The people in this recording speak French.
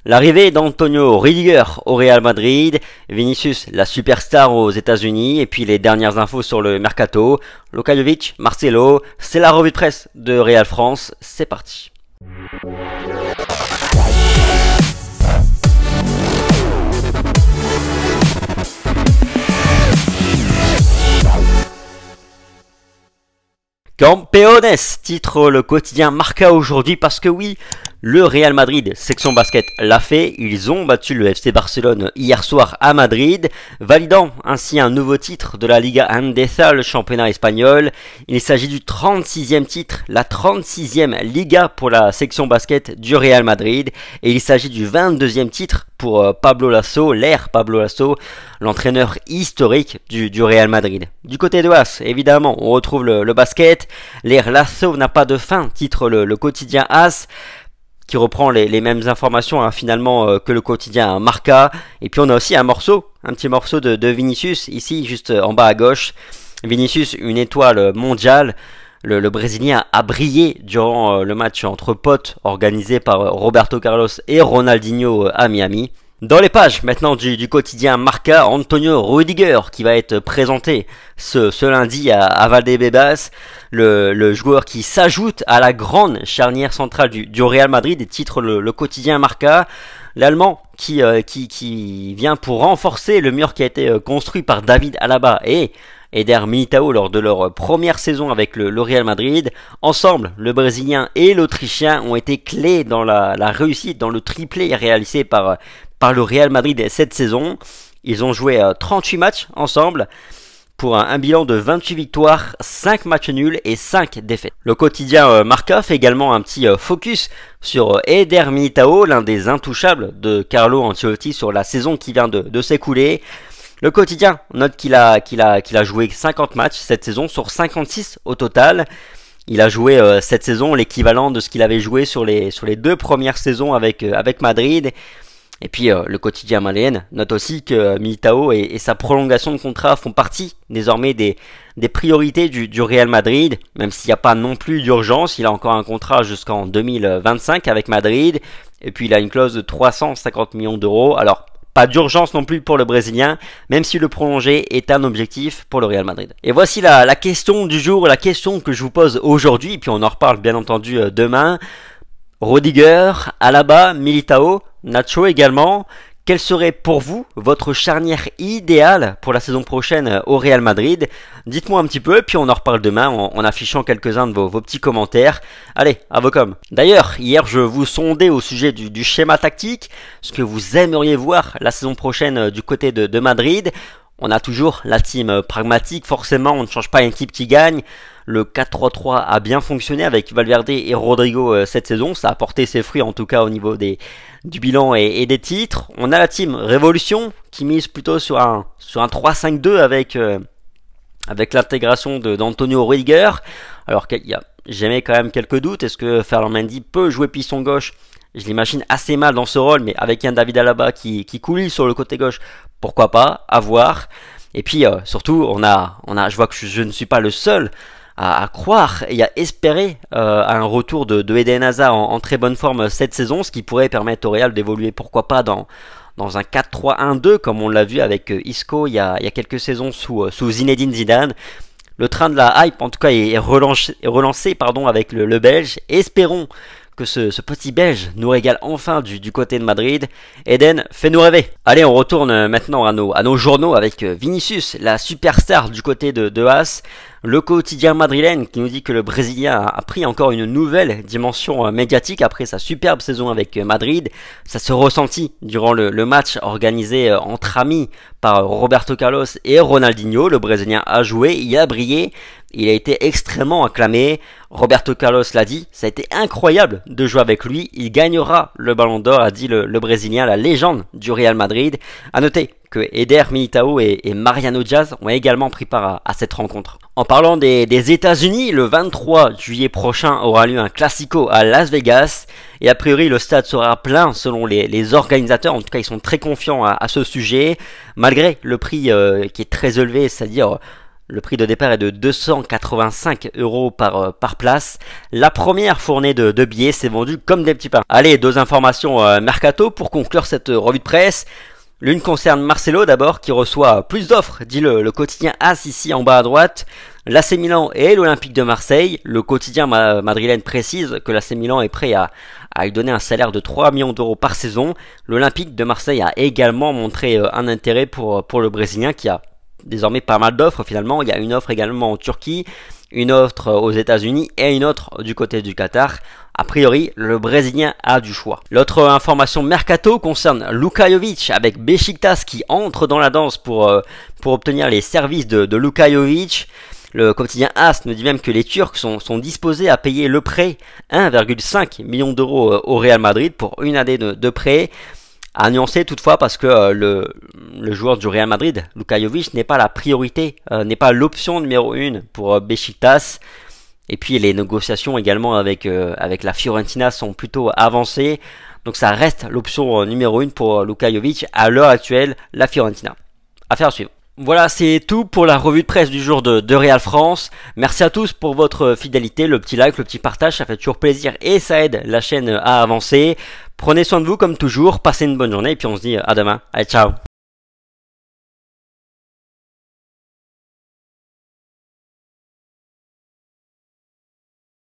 L'arrivée d'Antonio Rudiger au Real Madrid, Vinicius la superstar aux États-Unis et puis les dernières infos sur le mercato, Luka Jovic, Marcelo, c'est la revue de presse de Real France, c'est parti. Campeones, titre le quotidien Marca aujourd'hui parce que oui, le Real Madrid, section basket, l'a fait. Ils ont battu le FC Barcelone hier soir à Madrid, validant ainsi un nouveau titre de la Liga Endesa, le championnat espagnol. Il s'agit du 36e titre, la 36e Liga pour la section basket du Real Madrid. Et il s'agit du 22e titre pour Pablo Lasso, l'ère Pablo Lasso, l'entraîneur historique du Real Madrid. Du côté de AS, évidemment, on retrouve le basket. L'ère Lasso n'a pas de fin, titre le quotidien AS, qui reprend les mêmes informations finalement que le quotidien Marca. Et puis on a aussi un petit morceau de Vinicius, ici juste en bas à gauche. Vinicius, une étoile mondiale. Le Brésilien a brillé durant le match entre potes organisé par Roberto Carlos et Ronaldinho à Miami. Dans les pages maintenant du quotidien Marca, Antonio Rudiger qui va être présenté ce lundi à Valdebebas, le joueur qui s'ajoute à la grande charnière centrale du Real Madrid et titre le quotidien Marca. L'Allemand qui vient pour renforcer le mur qui a été construit par David Alaba et Eder Militao lors de leur première saison avec le Real Madrid. Ensemble, le Brésilien et l'Autrichien ont été clés dans la réussite, dans le triplé réalisé par le Real Madrid cette saison. Ils ont joué 38 matchs ensemble pour un bilan de 28 victoires, 5 matchs nuls et 5 défaites. Le quotidien Marca fait également un petit focus sur Eder Militao, l'un des intouchables de Carlo Ancelotti sur la saison qui vient de s'écouler. Le quotidien note qu'il a joué 50 matchs cette saison sur 56 au total. Il a joué cette saison l'équivalent de ce qu'il avait joué sur les 2 premières saisons avec Madrid. Et puis le quotidien malien note aussi que Militao et sa prolongation de contrat font partie désormais des priorités du Real Madrid, même s'il n'y a pas non plus d'urgence. Il a encore un contrat jusqu'en 2025 avec Madrid, et puis il a une clause de 350 millions d'euros. Alors, pas d'urgence non plus pour le Brésilien, même si le prolonger est un objectif pour le Real Madrid. Et voici la question du jour, la question que je vous pose aujourd'hui, puis on en reparle bien entendu demain. Rudiger, Alaba, Militao, Nacho également. Quelle serait pour vous votre charnière idéale pour la saison prochaine au Real Madrid? Dites-moi un petit peu, puis on en reparle demain en affichant quelques-uns de vos petits commentaires. Allez, à vos coms. D'ailleurs, hier je vous sondais au sujet du schéma tactique, ce que vous aimeriez voir la saison prochaine du côté de Madrid. On a toujours la team pragmatique, forcément on ne change pas une équipe qui gagne. Le 4-3-3 a bien fonctionné avec Valverde et Rodrigo cette saison, ça a porté ses fruits en tout cas au niveau du bilan et des titres. On a la team Révolution qui mise plutôt sur un 3-5-2 avec l'intégration d'Antonio Rudiger. Alors j'aimais quand même quelques doutes, est-ce que Ferland Mendy peut jouer piston gauche? Je l'imagine assez mal dans ce rôle, mais avec un David Alaba qui coule sur le côté gauche, pourquoi pas, à voir. Et puis surtout, je vois que je ne suis pas le seul à croire et à espérer un retour de Eden Hazard en très bonne forme cette saison, ce qui pourrait permettre au Real d'évoluer pourquoi pas dans un 4-3-1-2 comme on l'a vu avec Isco il y a quelques saisons sous Zinedine Zidane. Le train de la hype en tout cas est relancé avec le Belge. Espérons que ce petit Belge nous régale enfin du côté de Madrid. Eden, fais-nous rêver. Allez, on retourne maintenant à nos journaux avec Vinicius, la superstar du côté de AS. Le quotidien madrilène qui nous dit que le Brésilien a pris encore une nouvelle dimension médiatique après sa superbe saison avec Madrid. Ça se ressentit durant le match organisé entre amis par Roberto Carlos et Ronaldinho. Le Brésilien a joué, il a brillé, il a été extrêmement acclamé. Roberto Carlos l'a dit, ça a été incroyable de jouer avec lui. Il gagnera le Ballon d'Or, a dit le Brésilien, la légende du Real Madrid. À noter que Eder Militao et Mariano Diaz ont également pris part à cette rencontre. En parlant des États-Unis, le 23 juillet prochain aura lieu un Classico à Las Vegas. Et a priori, le stade sera plein selon les organisateurs. En tout cas, ils sont très confiants à ce sujet. Malgré le prix qui est très élevé, c'est-à-dire Le prix de départ est de 285 € par place. La première fournée de billets s'est vendue comme des petits pains. Allez, deux informations mercato pour conclure cette revue de presse. L'une concerne Marcelo d'abord, qui reçoit plus d'offres, dit le quotidien AS ici en bas à droite. L'AC Milan et l'Olympique de Marseille. Le quotidien madrilène précise que l'AC Milan est prêt à lui donner un salaire de 3 millions d'euros par saison. L'Olympique de Marseille a également montré un intérêt pour le Brésilien, qui a désormais pas mal d'offres finalement. Il y a une offre également en Turquie, une offre aux États-Unis et une autre du côté du Qatar. A priori, le Brésilien a du choix. L'autre information mercato concerne Luka Jovic avec Beşiktaş qui entre dans la danse pour obtenir les services de Luka Jovic. Le quotidien AS nous dit même que les Turcs sont disposés à payer le prêt 1,5 million d'euros au Real Madrid pour une année de prêt. À nuancer toutefois parce que le joueur du Real Madrid, Luka Jovic, n'est pas la priorité, n'est pas l'option numéro 1 pour Beşiktaş. Et puis les négociations également avec la Fiorentina sont plutôt avancées. Donc ça reste l'option numéro 1 pour Luka Jovic à l'heure actuelle, la Fiorentina. Affaire à suivre. Voilà, c'est tout pour la revue de presse du jour de Real France. Merci à tous pour votre fidélité, le petit like, le petit partage, ça fait toujours plaisir et ça aide la chaîne à avancer. Prenez soin de vous comme toujours, passez une bonne journée et puis on se dit à demain. Allez, ciao!